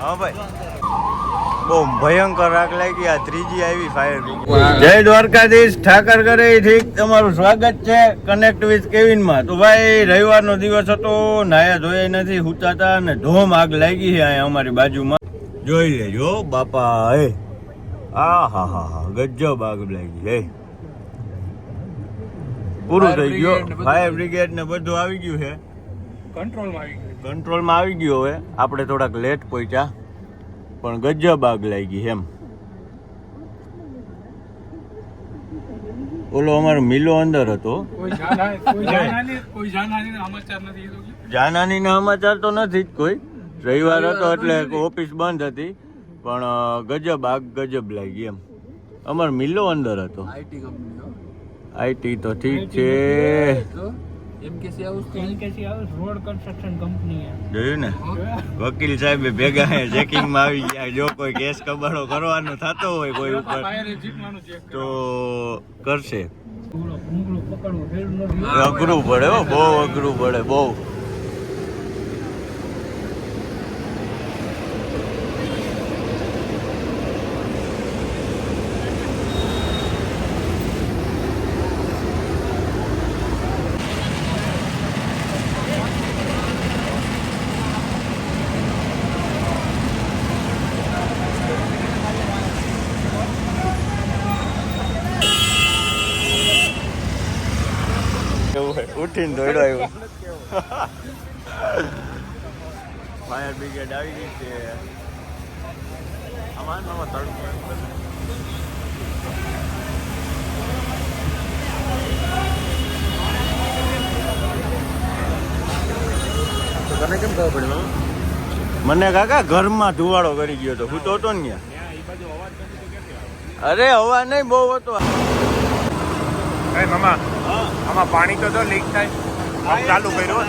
હા ભાઈ બહુ ભયંકર આગ લાગી. આ ત્રીજી આવી ફાયર બ્રિગેડ. જય દ્વારકાધીશ, ઠાકર કરે ઠીક. તમારું સ્વાગત છે કનેક્ટ વિથ કેવિનમાં. તો ભાઈ રવિવારનો દિવસ હતો, નાયા ધોયા નથી, હુતા હતા અને ધોમ આગ લાગી છે અહીંયા અમારી બાજુમાં. જોઈ લેજો બાપા. હે હા હા હા હા ગજબ આગ લાગી. હે પૂરું થઈ ગયું. ફાયર બ્રિગેડ ને બધું આવી ગયું છે, કંટ્રોલમાં આવી ગયું. હવે આપણે થોડાક લેટ પહોંચ્યા પણ ગજબ આગ લાગી એમ. ઓલો અમારો મિલો અંદર હતો. જાનહાનીના સમાચાર તો નથી જ કોઈ. રવિવાર હતો એટલે ઓફિસ બંધ હતી, પણ ગજબ આગ ગજબ લાગી એમ. અમારો મિલો અંદર હતો. આઈટી તો ઠીક છે. જોયું ને વકીલ સાહેબ ભેગા ચેકિંગમાં આવી ગયા. જો કોઈ કેસ કબાડો કરવાનો થતો હોય કોઈ ઉપર તો કરશે. અઘરું પડે હો, બહુ અઘરું પડે બહુ. ઉઠીને દોડ્યો આવ્યો. ફાયર બ્રિગેડ આવી ગઈ છે. આમાં તને કેમ ખબર પડી? મને કાકા ઘરમાં ધુવાડો કરી ગયો હતો. હું તો હતો ને ત્યાં. અરે હવા નહીં બહુ હતો. મામા આમાં પાણી તો લીક થાય. ચાલુ કર્યું.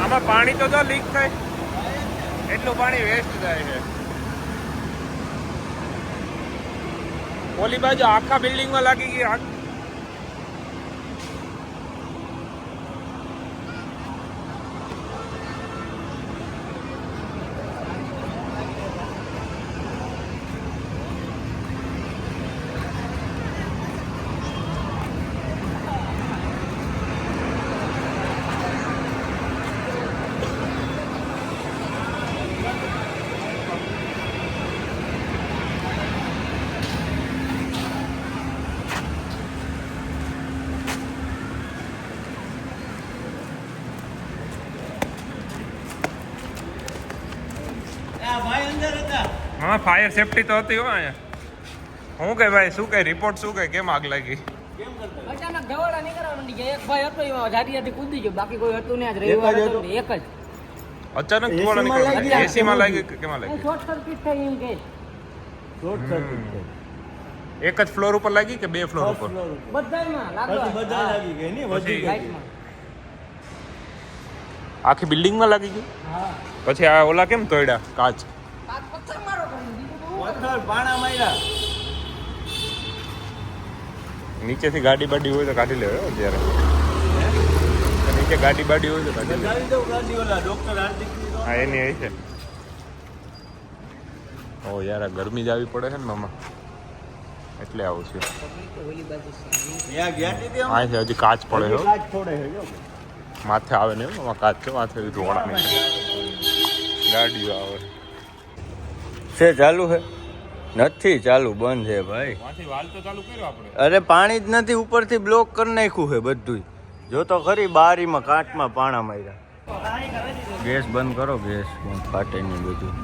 આમાં પાણી તો લીક થાય. એટલું પાણી વેસ્ટ થાય છે. ઓલી બાજુ આખા બિલ્ડિંગમાં લાગી ગઈ આગ. હા ફાયર સેફટી તો હતી હો અહીંયા. હું કે ભાઈ શું કે રિપોર્ટ શું કે કેમ આગ લાગી? અચાનક ધવાડા નીકળવા માંડી ગયા. એક ભાઈ હતો એમાં જાડીયાથી કૂદી ગયો, બાકી કોઈ હતું નહીં. આજ રવિવાર હતો ને એક જ અચાનક ધવાડા નીકળ્યા. એસી માં લાગી કે કેમાં લાગી? શોર્ટ સર્કિટ થઈ એમ કે. શોર્ટ સર્કિટ થઈ. એક જ ફ્લોર ઉપર લાગી કે બે ફ્લોર ઉપર? બધામાં બધા લાગી ગઈ ને વધી ગઈ. આખી બિલ્ડિંગમાં લાગી ગઈ. પછી આ ઓલા કેમ તોડ્યા કાચ? પથ્થર મારો પથ્થર પાણા માર્યા. નીચેથી ગાડી બાડી હોય તો કાઢી લેવો અત્યારે. નીચે ગાડી બાડી હોય તો કાઢી લેવો. હા એની એ છે. ઓ યાર આ ગરમી જ આવી પડે છે ને મામા, એટલે આવું છે. હા છે હજી કાચ પડે છે. માથે આવે ને એમાં કાચ છે. માથે રોડા નહીં, ગાડીઓ આવે છે. ચાલુ છે? નથી ચાલુ, બંધ છે ભાઈ. વાલ તો ચાલુ કર્યો આપણે. અરે પાણી જ નથી, ઉપરથી બ્લોક કરી નાખ્યું છે બધું. જો તો ખરી બારીમાં કાચમાં પાણા માર્યા. ગેસ બંધ કરો, ગેસ ફાટે નહીં બધું.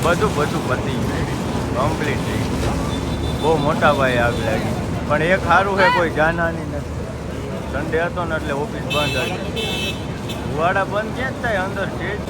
બધું પતી ગયું, કમ્પ્લીટ થઈ ગયું. બહુ મોટા ભાઈ આગ લાગી, પણ એક સારું છે કોઈ જાનહાની નથી. સન્ડે હતો ને એટલે ઓફિસ બંધ હતી. વાડા બંધ ક્યાં જ થાય, અંદર છે જ.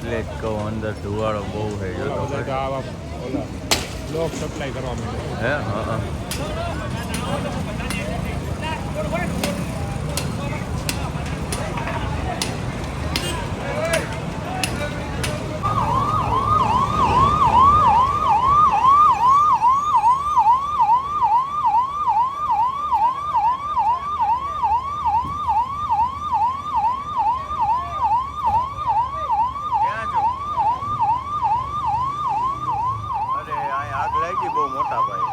એટલે જ કહું, અંદર ધુવાળો બહુ છે. જો તો ખરી. લોક સપ્લાય કરવા માટે હે હા. ક્યાં છો? અરે અહીં આગ લાગી બહુ મોટા ભાઈ,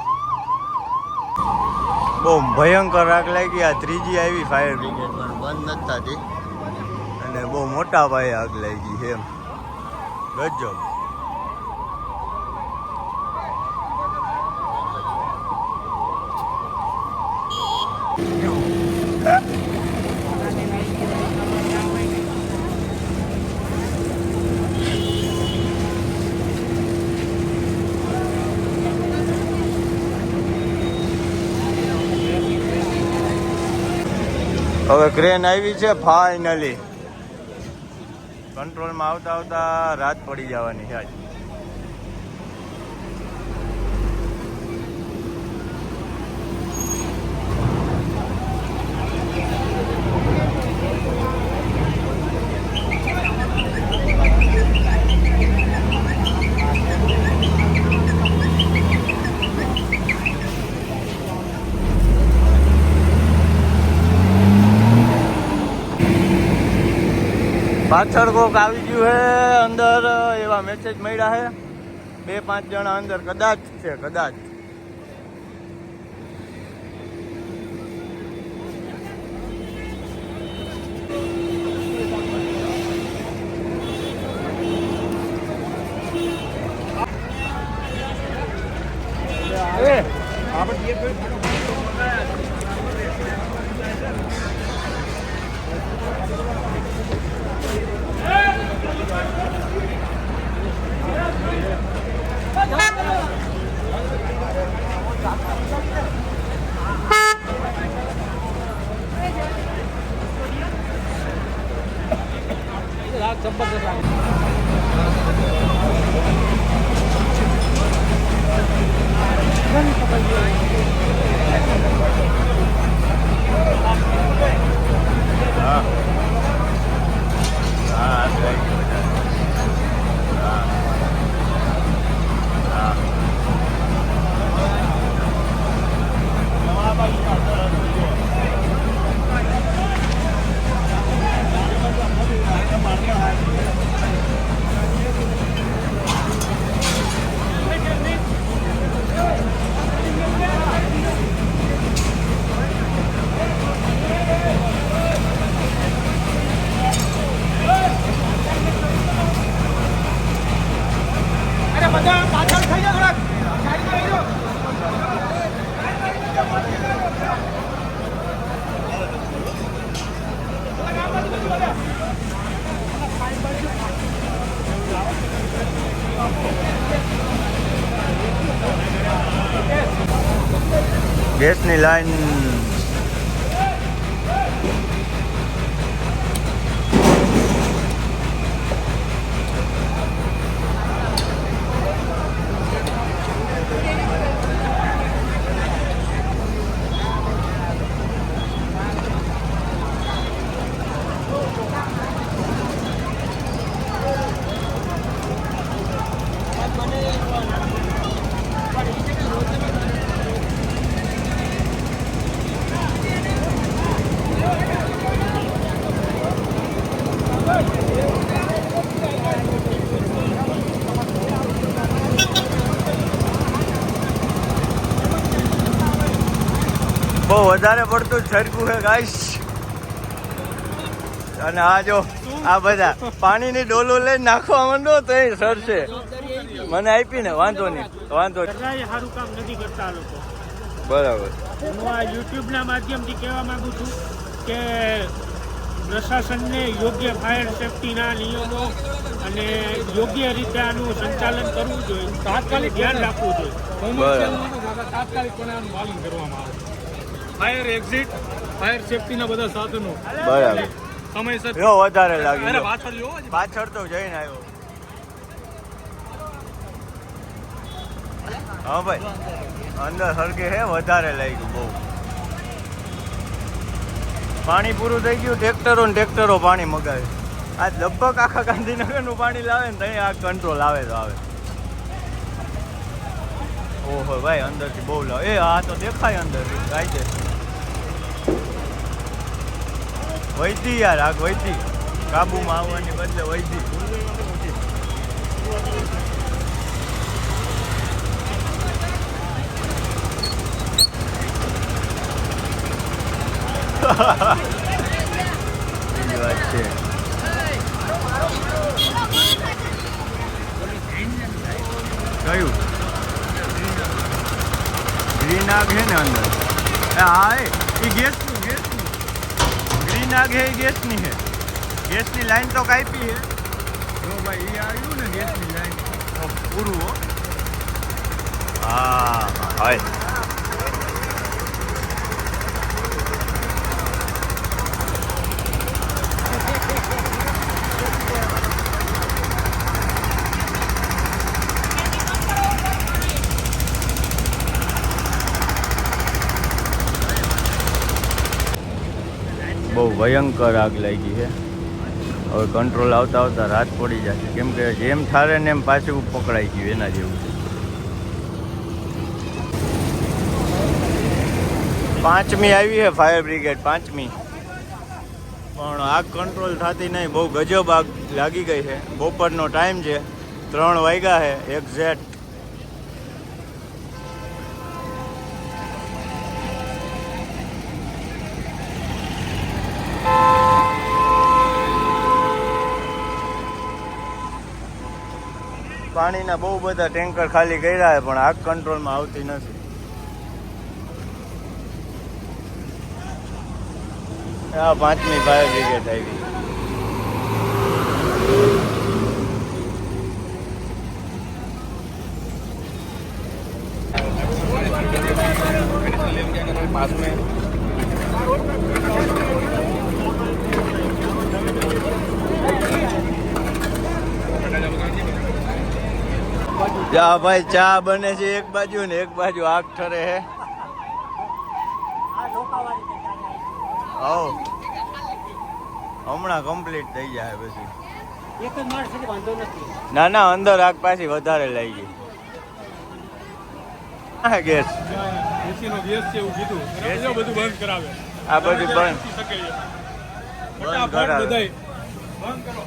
બહુ ભયંકર આગ લાગી. આ ત્રીજી આવી ફાયર બ્રિગેડ પણ બંધ નથી થતી, અને બહુ મોટા ભાઈ આગ લાગી છે એમ. ગજબ. હવે ક્રેન આવી છે ફાઇનલી. કંટ્રોલમાં આવતા આવતા રાત પડી જવાની છે આજ. પાછળ કોક આવી ગયું છે અંદર, એવા મેસેજ મળ્યા છે. 2-5 જણા અંદર કદાચ છે, કદાચ. ગેસની લાઈન બહુ વધારે પડતું જ સરખું છે ગાઈસ. અને આ જો આ બધા પાણીની ડોલો લઈને નાખવા માંડો તો એ સરશે. મને આપી ને વાંધો નહીં. સારું કામ નથી કરતા આ લોકો. બરાબર. હું આ યુટ્યુબના માધ્યમથી કહેવા માંગુ છું કે પ્રશાસનને યોગ્ય ફાયર સેફટીના નિયમો અને યોગ્ય રીતે આનું સંચાલન કરવું જોઈએ. તાત્કાલિક ધ્યાન રાખવું જોઈએ. તાત્કાલિકપણે આનું પાલન કરવામાં આવે. ફાયર એક્ઝિટ, ફાયર સેફટીના બધા સાધનો બરાબર. સમયસર. જો વધારે લાગી પાછળ તો જઈને આવ્યો. હા ભાઈ અંદર સરખે હે વધારે લાગ્યું બહુ. પાણી પૂરું થઈ ગયું. ટ્રેક્ટરો પાણી મગાવે. આ લગભગ આખા ગાંધીનગરનું પાણી લાવે ને ત્યાં આ કંટ્રોલ આવે તો આવે. ઓહો ભાઈ અંદરથી બહુ લાવે. એ આ તો દેખાય અંદરથી કાંઈ છે. વૈધી યાર આગ વૈધી. કાબુમાં આવવાની બદલે વૈધી. એવી વાત છે. કયું ગ્રીન આગ છે ને અંદર? હા એ ગેસની ગ્રીન આગ છે એ ગેસની છે. ગેસની લાઈન તો કાપી છે. જો ભાઈ એ આવ્યું ને ગેસની લાઈન પૂરું હો. હા ભાઈ બહુ ભયંકર આગ લાગી છે. હવે કંટ્રોલ આવતા આવતા રાત પડી જશે. કેમ કે જેમ ઠારે ને એમ પાછું પકડાઈ ગયું એના જેવું છે. 5મી આવી છે ફાયર બ્રિગેડ 5મી. પણ આગ કંટ્રોલ થતી નહીં. બહુ ગજબ આગ લાગી ગઈ છે. બપોરનો ટાઈમ છે. 3 વાગ્યા છે એક્ઝેક્ટ. પાણીના બહુ બધા ટેન્કર ખાલી કર્યા છે પણ આગ કંટ્રોલમાં આવતી નથી. આ 5મી ફાયર બ્રિગેડ આવી. જા ભાઈ ચા બને છે એક બાજુ ને એક બાજુ આગ ઠરે છે. હમણાં કમ્પ્લીટ થઈ જાય પછી. એક જ માણસ છે વાંધો નથી. ના અંદર આગ પાછી વધારે લઈ ગઈ. હા ગેસ એસીનો ગેસ છે એવું કીધું. બધું બંધ કરાવે. આ બધું બંધ કરાવે. બંધ કરો.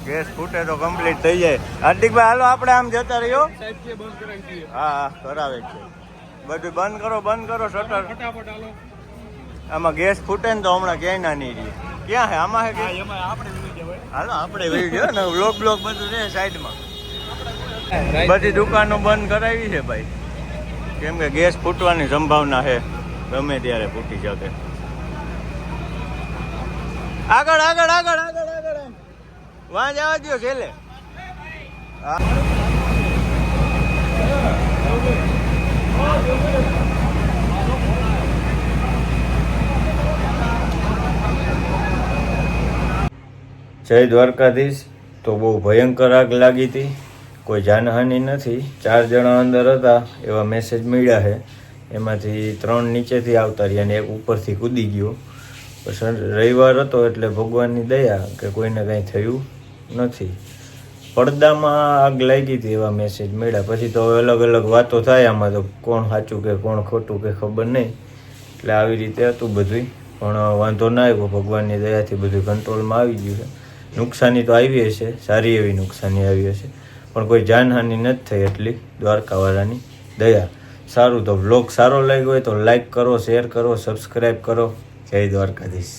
ગેસ ફૂટે તો કમ્પ્લીટ થઈ જાય. હાર્દિકભાઈ હાલો આપણે આમ જતા રહ્યો. સાહેબ કે બંધ કરાવી દઈએ. હા કરાવે છે. બધું બંધ કરો શટર. ફટાફટ હાલો. આમાં ગેસ ફૂટે ને તો હમણાં ક્યાંય ના નહીં રહે. ક્યાં હે આમાં હે કે એમાં આપણે લઈ જવાય. હાલો આપણે વિડીયો ને બ્લોક બધું છે સાઈડમાં. બધી દુકાનો બંધ કરાવી છે ભાઈ. કેમ કે ગેસ ફૂટવાની સંભાવના છે. ગમે ત્યારે ફૂટી શકે. આગળ વાં જવા દો છેલ્લે. જય દ્વારકાધીશ. તો બહુ ભયંકર આગ લાગી હતી. કોઈ જાનહાનિ નથી. 4 જણા અંદર હતા એવા મેસેજ મળ્યા છે. એમાંથી 3 નીચેથી આવતા રહ્યા અને એક ઉપરથી કૂદી ગયો. પછી રવિવાર હતો એટલે ભગવાનની દયા કે કોઈને કંઈ થયું નથી. પડદામાં આગ લાગી હતી એવા મેસેજ મળ્યા. પછી તો અલગ અલગ વાતો થાય આમાં. તો કોણ સાચું કે કોણ ખોટું કે ખબર નહીં. એટલે આવી રીતે હતું બધું. પણ વાંધો ના આવ્યો. ભગવાનની દયાથી બધું કંટ્રોલમાં આવી ગયું છે. નુકસાની તો આવી હશે. સારી એવી નુકસાની આવી હશે. પણ કોઈ જાનહાનિ નથી થઈ એટલી દ્વારકાવાળાની દયા. સારું તો વ્લોગ સારો લાગ્યો હોય તો લાઈક કરો, શેર કરો, સબસ્ક્રાઈબ કરો. જય દ્વારકાધીશ.